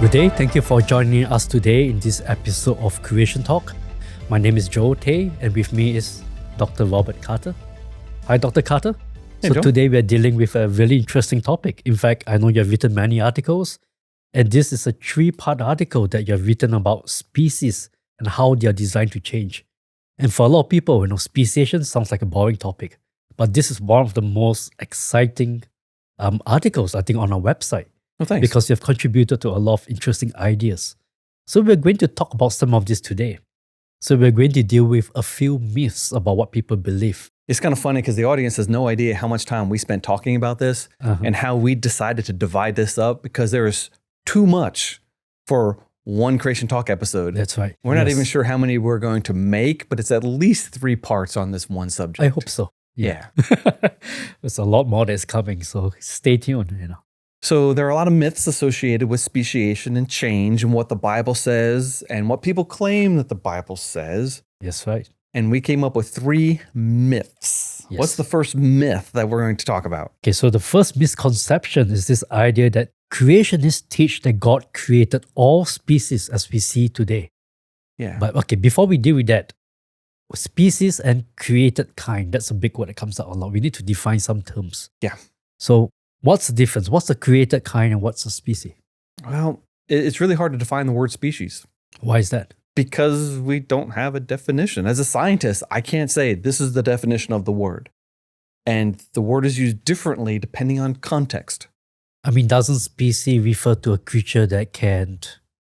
Good day. Thank you for joining us today in this episode of Creation Talk. My name is Joe Tay, and with me is Dr. Robert Carter. Hi, Dr. Carter. Hey, so Joe. today we are dealing with a really interesting topic. In fact, I know you have written many articles, and this is a 3-part article that you have written about species and how they are designed to change. And for a lot of people, speciation sounds like a boring topic, but this is one of the most exciting articles, I think, on our website. Well, thanks. Because you have contributed to a lot of interesting ideas. So we're going to talk about some of this today. So we're going to deal with a few myths about what people believe. It's kind of funny because the audience has no idea how much time we spent talking about this and how we decided to divide this up because there is too much for one Creation Talk episode. That's right. We're not even sure how many we're going to make, but it's at least 3 parts on this one subject. I hope so. Yeah. There's a lot more that's coming, so stay tuned. So there are a lot of myths associated with speciation and change and what the Bible says and what people claim that the Bible says. That's right. And we came up with 3 myths. Yes. What's the first myth that we're going to talk about? Okay, so the first misconception is this idea that creationists teach that God created all species as we see today. Yeah. But okay, before we deal with that, species and created kind, that's a big word that comes out a lot. We need to define some terms. Yeah. So what's the difference? What's the created kind and what's a species? Well, it's really hard to define the word species Why is that? because we don't have a definition. As a scientist, I can't say this is the definition of the word. And the word is used differently depending on context. I mean, doesn't species refer to a creature that can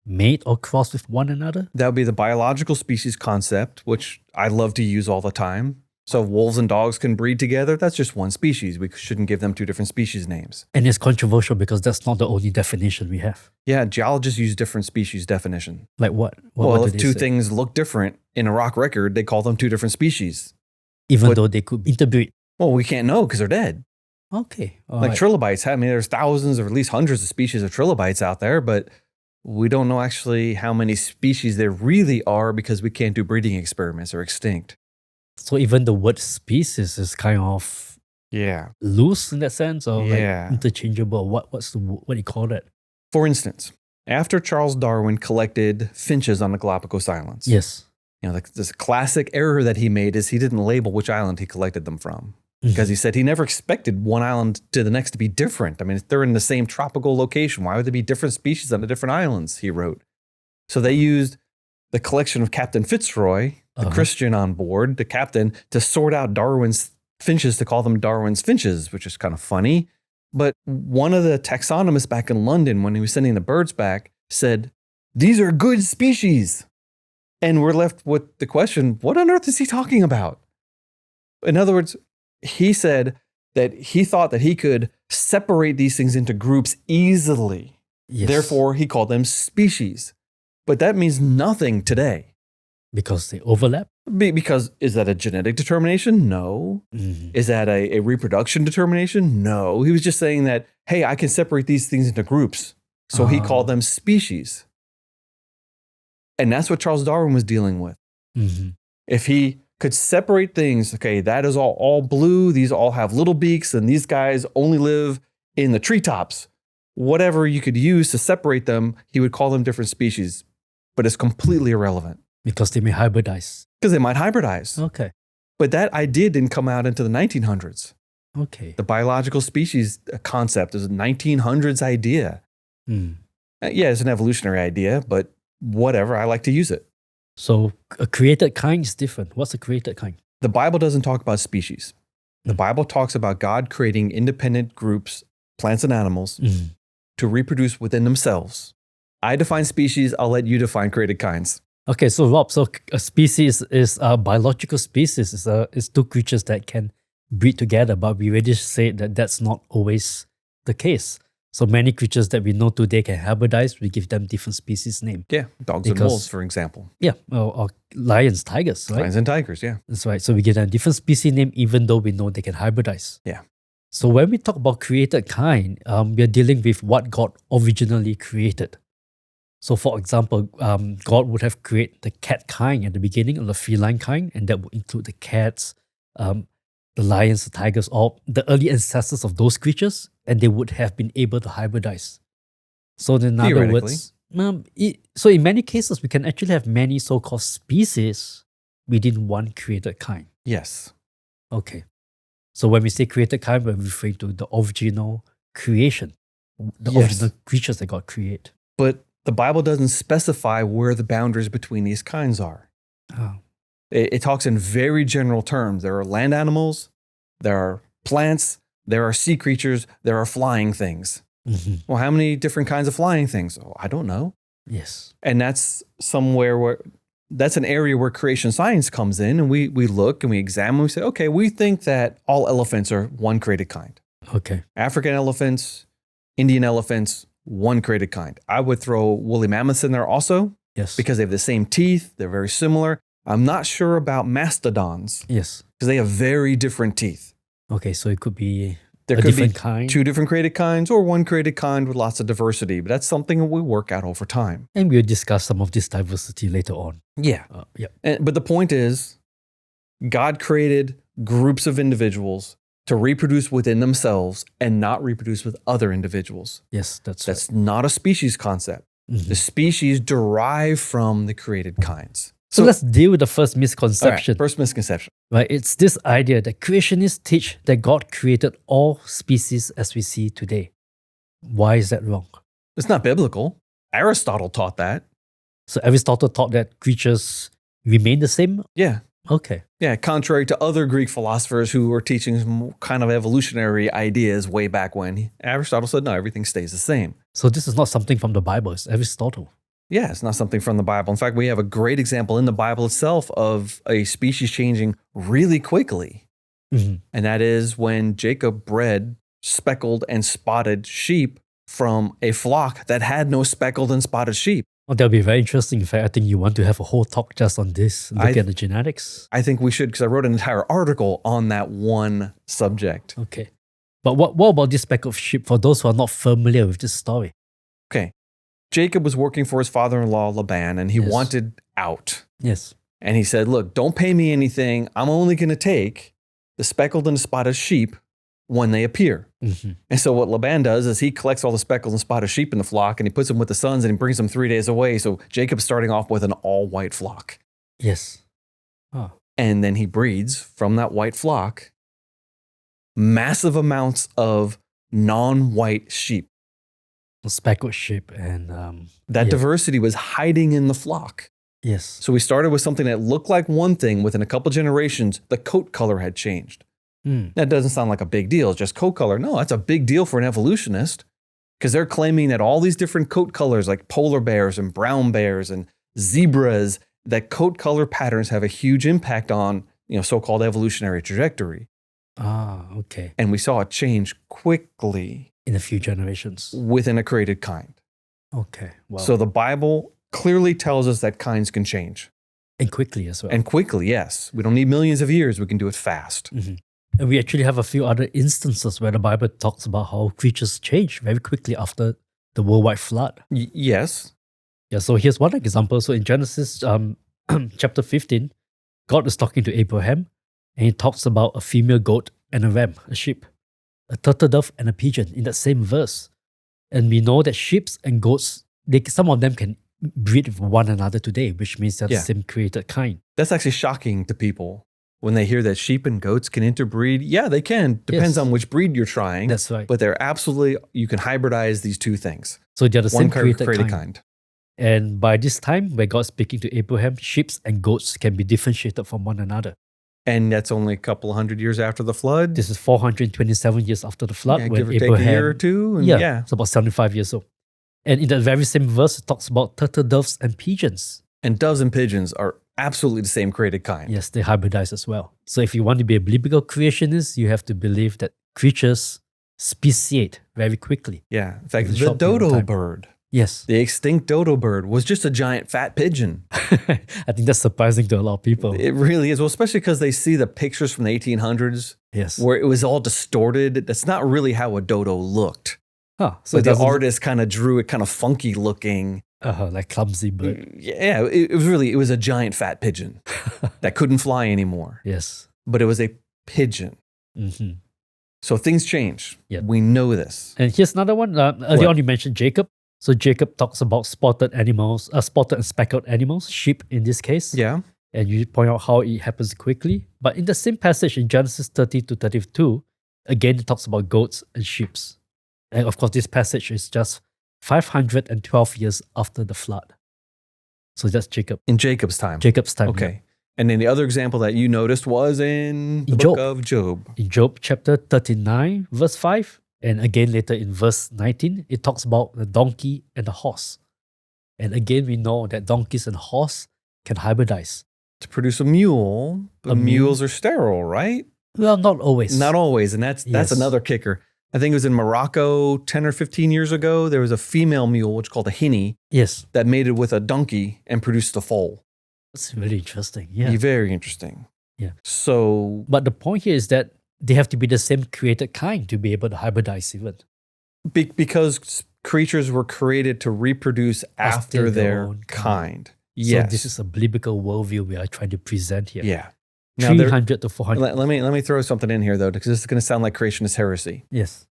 mate or cross with one another? That would be the biological species concept, which I love to use all the time. So if wolves and dogs can breed together, that's just one species. We shouldn't give them 2 different species names. And it's controversial because that's not the only definition we have. Yeah, geologists use different species definition. Like what? Well, what if do they 2 say? things look different in a rock record, they call them 2 different species. Even though they could interbreed. Well, we can't know because they're dead. Okay. all Like right. trilobites, I mean, there's thousands or at least hundreds of species of trilobites out there, but we don't know actually how many species there really are because we can't do breeding experiments or extinct. So even the word species is kind of Yeah. loose in that sense, or Yeah. like interchangeable. What do you call that? For instance, after Charles Darwin collected finches on the Galapagos Islands, Yes. this classic error that he made is he didn't label which island he collected them from. Because he said he never expected one island to the next to be different. I mean, if they're in the same tropical location, why would there be different species on the different islands, he wrote. So they used the collection of Captain Fitzroy, the Christian on board, the captain, to sort out Darwin's finches to call them Darwin's finches, which is kind of funny. But one of the taxonomists back in London, when he was sending the birds back, said, "These are good species." And we're left with the question, what on earth is he talking about? In other words, he said that he thought that he could separate these things into groups easily. Yes. Therefore, he called them species. But that means nothing today. Because they overlap. Because is that a genetic determination? No. Is that a reproduction determination? No. He was just saying that, hey, I can separate these things into groups. So he called them species. And that's what Charles Darwin was dealing with. If he could separate things, okay, that is all blue, these all have little beaks, and these guys only live in the treetops. Whatever you could use to separate them, he would call them different species. But it's completely irrelevant. Because they may hybridize. Because they might hybridize. Okay. But that idea didn't come out into the 1900s. Okay. The biological species concept is a 1900s idea. Yeah, it's an evolutionary idea, but whatever, I like to use it. So a created kind is different. What's a created kind? The Bible doesn't talk about species. The Bible talks about God creating independent groups, plants and animals, to reproduce within themselves. I define species, I'll let you define created kinds. Okay, so Rob, so a species is a biological species. It's 2 creatures that can breed together, but we already said that that's not always the case. So many creatures that we know today can hybridize. We give them different species name. Yeah, dogs and wolves, for example. Yeah, or lions, tigers, right? Lions and tigers, yeah. That's right. So we give them different species name even though we know they can hybridize. Yeah. So when we talk about created kind, we are dealing with what God originally created. So for example, God would have created the cat kind at the beginning, or the feline kind, and that would include the cats, the lions, the tigers, all the early ancestors of those creatures, and they would have been able to hybridize. So in other words, So in many cases, we can actually have many so-called species within one created kind. Yes. Okay. So when we say created kind, we're referring to the original creation, the Yes. original creatures that God created. But the Bible doesn't specify where the boundaries between these kinds are. Oh. It talks in very general terms. There are land animals, there are plants, there are sea creatures, there are flying things. Mhm. Well, how many different kinds of flying things? Oh, I don't know. Yes. And that's that's an area where creation science comes in, and we look and we examine, we say, okay, we think that all elephants are one created kind. Okay. African elephants, Indian elephants, one created kind. I would throw woolly mammoths in there also Yes. because they have the same teeth. They're very similar. I'm not sure about mastodons Yes. because they have very different teeth. Okay. So it could be There a could be different kind. two different created kinds or one created kind with lots of diversity, but that's something that we work out over time. And we'll discuss some of this diversity later on. Yeah. Yeah. But the point is, God created groups of individuals to reproduce within themselves and not reproduce with other individuals. Yes, that's That's not a species concept. right. Mhm. The species derive from the created kinds. So let's deal with the first all right, misconception. first misconception. Right? It's this idea that creationists teach that God created all species as we see today. Why is that wrong? It's not biblical. Aristotle taught that. So Aristotle taught that creatures remain the same? Yeah. Okay. Yeah, contrary to other Greek philosophers who were teaching some kind of evolutionary ideas way back when, Aristotle said, no, everything stays the same. So this is not something from the Bible, it's Aristotle. Yeah, it's not something from the Bible. In fact, we have a great example in the Bible itself of a species changing really quickly. Mhm. And that is when Jacob bred speckled and spotted sheep from a flock that had no speckled and spotted sheep. Well, that'll be very interesting. In fact, I think you want to have a whole talk just on this, look at the genetics. I think we should, because I wrote an entire article on that one subject. Okay. But what about this speckled sheep for those who are not familiar with this story? Okay. Jacob was working for his father-in-law, Laban, and he Yes. wanted out. Yes. And he said, look, don't pay me anything. I'm only going to take the speckled and spotted sheep when they appear. Mhm. And so what Laban does is he collects all the speckled and spotted sheep in the flock and he puts them with the sons and he brings them 3 days away. So Jacob's starting off with an all-white flock. Yes. Oh. And then he breeds from that white flock massive amounts of non-white sheep. A speckled sheep and That yeah. diversity was hiding in the flock. Yes. So we started with something that looked like one thing. Within a couple generations, the coat color had changed. Mm. That doesn't sound like a big deal, it's just coat color. No, that's a big deal for an evolutionist because they're claiming that all these different coat colors like polar bears and brown bears and zebras, that coat color patterns have a huge impact on, so-called evolutionary trajectory. Ah, okay. And we saw it change quickly In a few generations. within a created kind. Okay. Wow. So the Bible clearly tells us that kinds can change. and quickly as well. And quickly, yes. We don't need millions of years. We can do it fast. Mhm. And we actually have a few other instances where the Bible talks about how creatures change very quickly after the worldwide flood. Yes. Yeah, so here's one example. So in Genesis chapter 15, God is talking to Abraham and he talks about a female goat and a ram, a sheep, a turtle dove and a pigeon in that same verse. And we know that sheep and goats, some of them can breed with one another today, which means they're Yeah. the same created kind. That's actually shocking to people when they hear that sheep and goats can interbreed. Yeah, they can. Depends Yes. on which breed you're trying. That's right. But they're absolutely, you can hybridize these two things. So they're the One same created kind. kind. And by this time, when God's speaking to Abraham, sheep and goats can be differentiated from one another. And that's only a couple hundred years after the flood. This is 427 years after the flood, Yeah, when give or take Abraham, a year or two. And yeah. it's about 75 years old. And in that very same verse, it talks about turtle doves and pigeons. And doves and pigeons are absolutely the same created kind. Yes, they hybridize as well. So if you want to be a biblical creationist, you have to believe that creatures speciate very quickly. Yeah. In fact, With a the short period of dodo time. bird, Yes. the extinct dodo bird, was just a giant fat pigeon. I think that's surprising to a lot of people. It really is. Well, especially because they see the pictures from the 1800s Yes. where it was all distorted. That's not really how a dodo looked. Huh, so But it the doesn't- artist kind of drew it kind of funky looking. like clumsy bird. Yeah, it was a giant fat pigeon that couldn't fly anymore. Yes. But it was a pigeon. Hmm. So things change. Yep. We know this. And here's another one. Earlier What? on, you mentioned Jacob. So Jacob talks about spotted animals, spotted and speckled animals, sheep in this case. Yeah. And you point out how it happens quickly. But in the same passage in Genesis 30 to 32, again, it talks about goats and sheep. And of course, this passage is just 512 years after the flood. So that's Jacob. In Jacob's time. Jacob's time. Okay. Yeah. And then the other example that you noticed was in the book of Job. In Job chapter 39, verse 5. And again, later in verse 19, it talks about the donkey and the horse. And again, we know that donkeys and horse can hybridize. To produce a mule, but mules are sterile, right? Well, not always. Not always. And that's another kicker. I think it was in Morocco 10 or 15 years ago. There was a female mule, which is called a hinny, Yes. that mated with a donkey and produced a foal. That's really interesting. Yeah. Very interesting. Yeah. So, But the point here is that they have to be the same created kind to be able to hybridize even. because creatures were created to reproduce after their own kind. So this is a biblical worldview we are trying to present here. Yeah. 300 to 400. Let me throw something in here though, because this is going to sound like creationist heresy. Yes.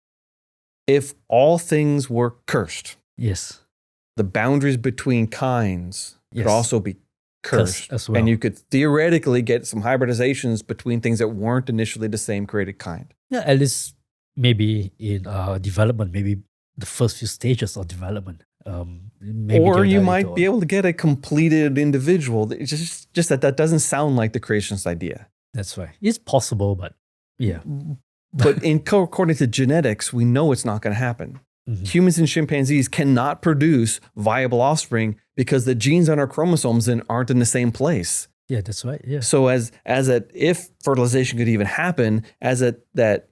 If all things were cursed, Yes. the boundaries between kinds could Yes. also be cursed as well. and you could theoretically get some hybridizations between things that weren't initially the same created kind. Yeah, at least maybe in development, maybe the first few stages of development. Maybe Or you they'll might be able to get a completed individual. It's just that doesn't sound like the creationist idea. That's right. It's possible, but yeah. But according to genetics, we know it's not going to happen. Mhm. Humans and chimpanzees cannot produce viable offspring because the genes on our chromosomes aren't in the same place. Yeah, that's right. Yeah. So if fertilization could even happen, that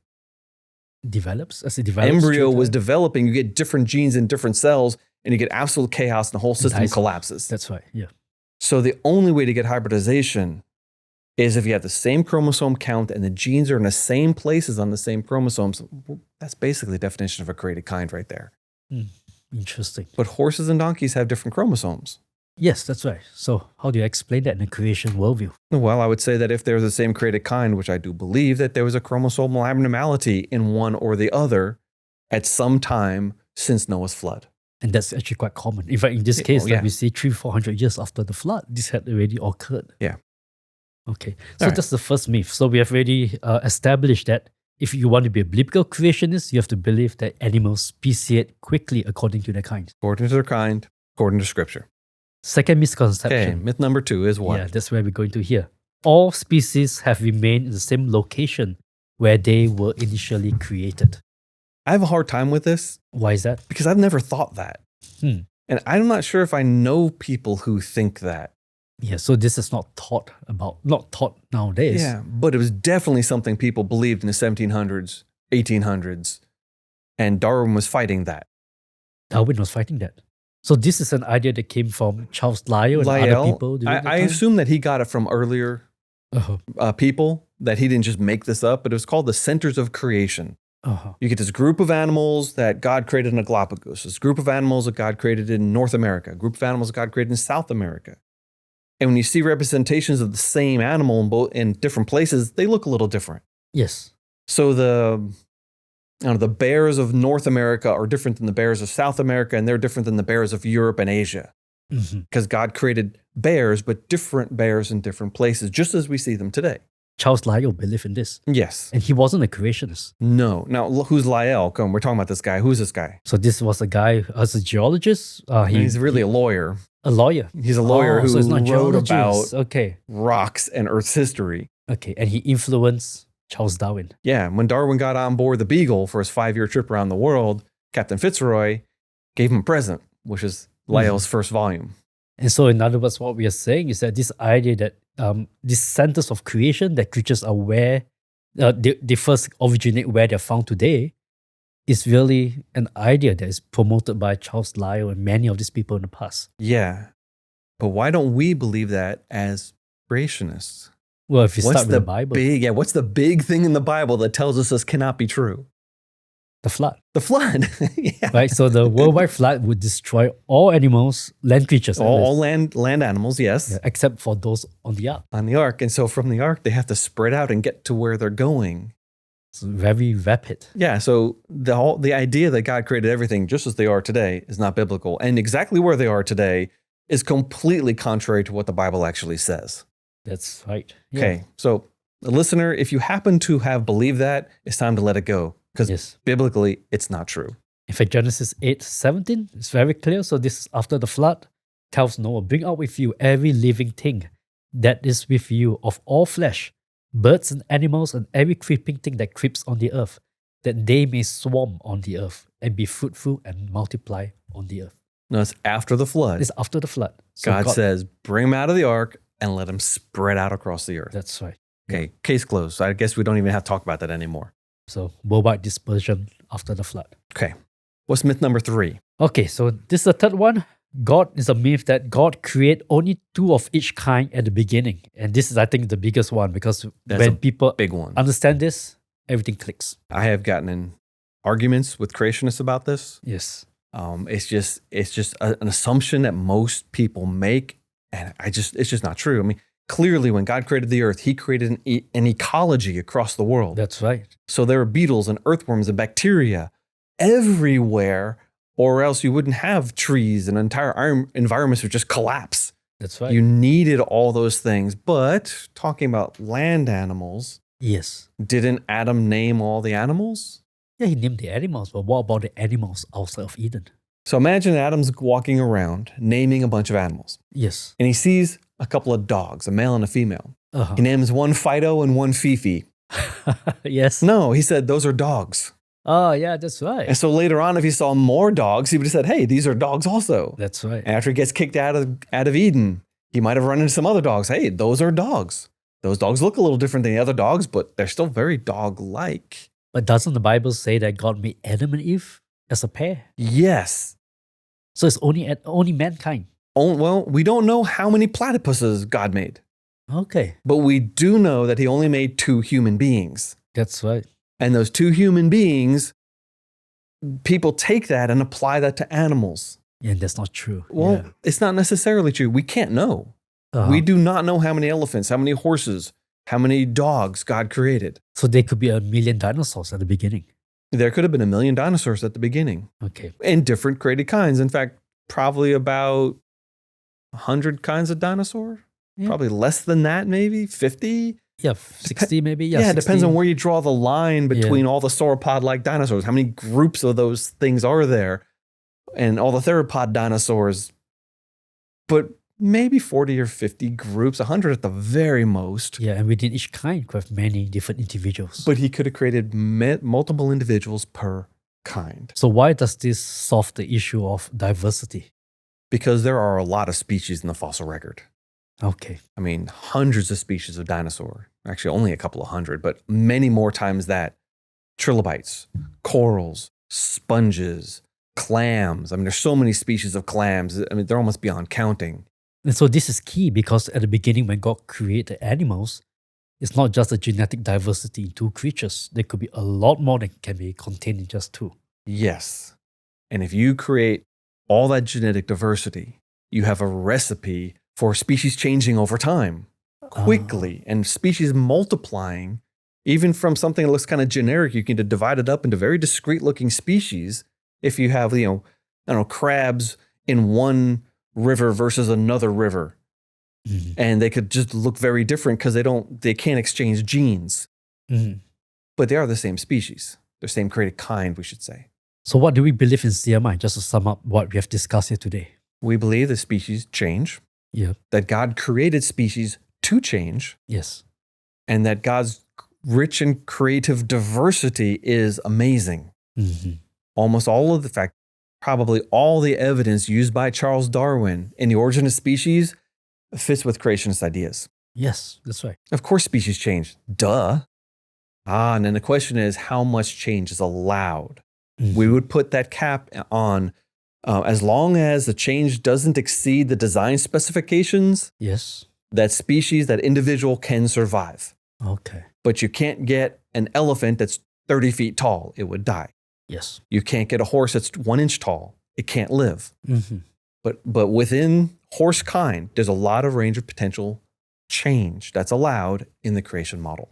Develops as it develops. embryo through was time. developing, you get different genes in different cells and you get absolute chaos and the whole system Dies. collapses. That's right. Yeah. So the only way to get hybridization is if you have the same chromosome count and the genes are in the same places on the same chromosomes. Well, that's basically the definition of a created kind right there. Interesting. But horses and donkeys have different chromosomes. Yes, that's right. So how do you explain that in a creation worldview? Well, I would say that if there's the same created kind, which I do believe that there was a chromosomal abnormality in one or the other at some time since Noah's flood. And that's actually quite common. In fact, in this case, yeah. we see 300-400 years after the flood, this had already occurred. Yeah. Okay. So All right. that's the first myth. So we have already established that if you want to be a biblical creationist, you have to believe that animals speciate quickly according to their kind. According to their kind, according to scripture. Second Okay, misconception. myth number 2 is what? Yeah, that's where we're going to here. All species have remained in the same location where they were initially created. I have a hard time with this Why is that? because I've never thought that. And I'm not sure if I know people who think that. Yeah, so this is not taught nowadays. Yeah, but it was definitely something people believed in the 1700s, 1800s, and Darwin was fighting that. Darwin was fighting that. So this is an idea that came from Charles Lyell and other people. during that I time? assume that he got it from earlier Uh-huh. people, that he didn't just make this up, but it was called the centers of creation. Uh-huh. You get this group of animals that God created in the Galapagos, this group of animals that God created in North America, a group of animals that God created in South America. And when you see representations of the same animal in different places, they look a little different. Yes. So the bears of North America are different than the bears of South America, and they're different than the bears of Europe and Asia. Mhm. Because God created bears, but different bears in different places, just as we see them today. Charles Lyell believed in this. Yes. And he wasn't a creationist. No. Now, who's Lyell? Come, we're talking about this guy. Who's this guy? So this was a guy, as a geologist. He's really a lawyer. a lawyer. He's a lawyer who so it's not wrote about geologists. Okay. rocks and Earth's history. Okay. And he influenced Charles Darwin. Yeah, when Darwin got on board the Beagle for his 5-year trip around the world, Captain Fitzroy gave him a present, which is Lyell's first volume. And so, in other words, what we are saying is that this idea that these centers of creation, that creatures are where they first originate where they're found today, is really an idea that is promoted by Charles Lyell and many of these people in the past. Yeah. But why don't we believe that as creationists? Well, if you start with the Bible, what's the big thing in the Bible that tells us this cannot be true? the flood, The flood. Yeah. right? So the worldwide flood would destroy all animals, land creatures, All land animals, yes, yeah, except for those on the ark. on the ark. And so from the ark, they have to spread out and get to where they're going. It's very rapid. Yeah, so the idea that God created everything just as they are today is not biblical. And exactly where they are today is completely contrary to what the Bible actually says. That's right. Yeah. Okay, so the listener, if you happen to have believed that, it's time to let it go. Because Yes. biblically, it's not true. In fact, Genesis 8:17 is very clear. So this is after the flood. Tells Noah, bring out with you every living thing that is with you of all flesh, birds and animals and every creeping thing that creeps on the earth, that they may swarm on the earth and be fruitful and multiply on the earth. No, it's after the flood. It's after the flood. So God says, bring them out of the ark and let them spread out across the earth. That's right. Okay, case closed. So I guess we don't even have to talk about that anymore. So worldwide dispersion after the flood. Okay, what's myth number 3? Okay, so this is the third one. God is a myth that God created only 2 of each kind at the beginning. And this is, I think, the biggest one because That's when a people big one. understand this, everything clicks. I have gotten in arguments with creationists about this. Yes. It's just an assumption that most people make, and it's just not true. I mean, clearly, when God created the earth, He created an ecology across the world. That's right. So there are beetles and earthworms and bacteria everywhere, or else you wouldn't have trees and entire environments would just collapse. That's right. You needed all those things. But talking about land animals, Yes. didn't Adam name all the animals? Yeah, he named the animals, but what about the animals outside of Eden? So imagine Adam's walking around naming a bunch of animals, Yes. and he sees a couple of dogs, a male and a female. Uh-huh. He names one Fido and one Fifi. Yes. No, he said those are dogs. Oh, yeah, that's right. And so later on, if he saw more dogs, he would have said, hey, these are dogs also. That's right. And after he gets kicked out of Eden, he might have run into some other dogs. Hey, those are dogs. Those dogs look a little different than the other dogs, but they're still very dog-like. But doesn't the Bible say that God made Adam and Eve as a pair? Yes. So it's only mankind. Well, we don't know how many platypuses God made, Okay. but we do know that He only made 2 human beings. That's right. And those 2 human beings, people take that and apply that to animals. And that's not true. Well, it's not necessarily true. We can't know. Uh-huh. We do not know how many elephants, how many horses, how many dogs God created. So there could be 1,000,000 dinosaurs at the beginning. There could have been 1,000,000 dinosaurs at the beginning, Okay. and different created kinds. In fact, probably about 100 kinds of dinosaur. Yeah. Probably less than that, maybe 50. Yeah, 60 maybe. Yeah, it 60. depends on where you draw the line between all the sauropod-like dinosaurs. How many groups of those things are there? And all the theropod dinosaurs. But maybe 40 or 50 groups, 100 at the very most. Yeah, and within each kind could have many different individuals. But he could have created multiple individuals per kind. So why does this solve the issue of diversity? Because there are a lot of species in the fossil record. Okay. I mean, hundreds of species of dinosaur. Actually, only a couple of hundred, but many more times that. Trilobites, corals, sponges, clams. I mean, there's so many species of clams. I mean, they're almost beyond counting. And so this is key because at the beginning when God created animals, it's not just a genetic diversity in 2 creatures. There could be a lot more that can be contained in just 2. Yes. And if you create all that genetic diversity, you have a recipe for species changing over time quickly and species multiplying. Even from something that looks kind of generic, you can divide it up into very discrete looking species. If you have, crabs in one river versus another river, Mm-hmm. and they could just look very different because they can't exchange genes, Mm-hmm. but they are the same species, the same created kind, we should say. So what do we believe in CMI? Just to sum up what we have discussed here today. We believe that species change, Yeah. that God created species to change, Yes. and that God's rich and creative diversity is amazing. Mm-hmm. Almost all of the fact, probably all the evidence used by Charles Darwin in The Origin of Species fits with creationist ideas. Yes, that's right. Of course, species change. Duh. And then the question is, how much change is allowed? Mm-hmm. We would put that cap on as long as the change doesn't exceed the design specifications, Yes. that species, that individual can survive. Okay. But you can't get an elephant that's 30 feet tall. It would die. Yes. You can't get a horse that's 1 inch tall. It can't live. Mm-hmm. But within horse kind, there's a lot of range of potential change that's allowed in the creation model.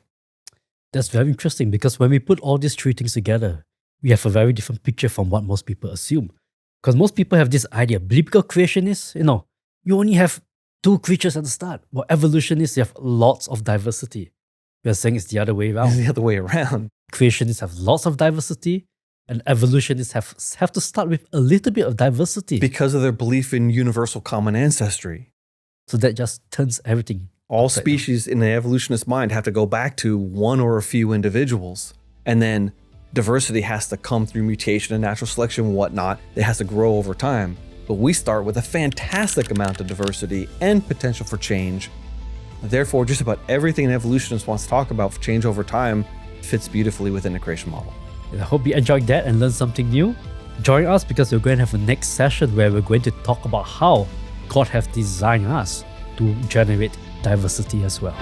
That's very interesting because when we put all these three things together, we have a very different picture from what most people assume. Because most people have this idea, biblical creationists, you only have two creatures at the start. Well, evolutionists, you have lots of diversity. We are saying it's the other way It's around. the other way around. Creationists have lots of diversity, and evolutionists have to start with a little bit of diversity. Because of their belief in universal common ancestry. So that just turns everything. All upside down. species in the evolutionist mind have to go back to one or a few individuals. And then diversity has to come through mutation and natural selection and whatnot. It has to grow over time. But we start with a fantastic amount of diversity and potential for change. Therefore, just about everything an evolutionist wants to talk about for change over time fits beautifully within the creation model. And I hope you enjoyed that and learned something new. Join us because we're going to have a next session where we're going to talk about how God has designed us to generate diversity as well.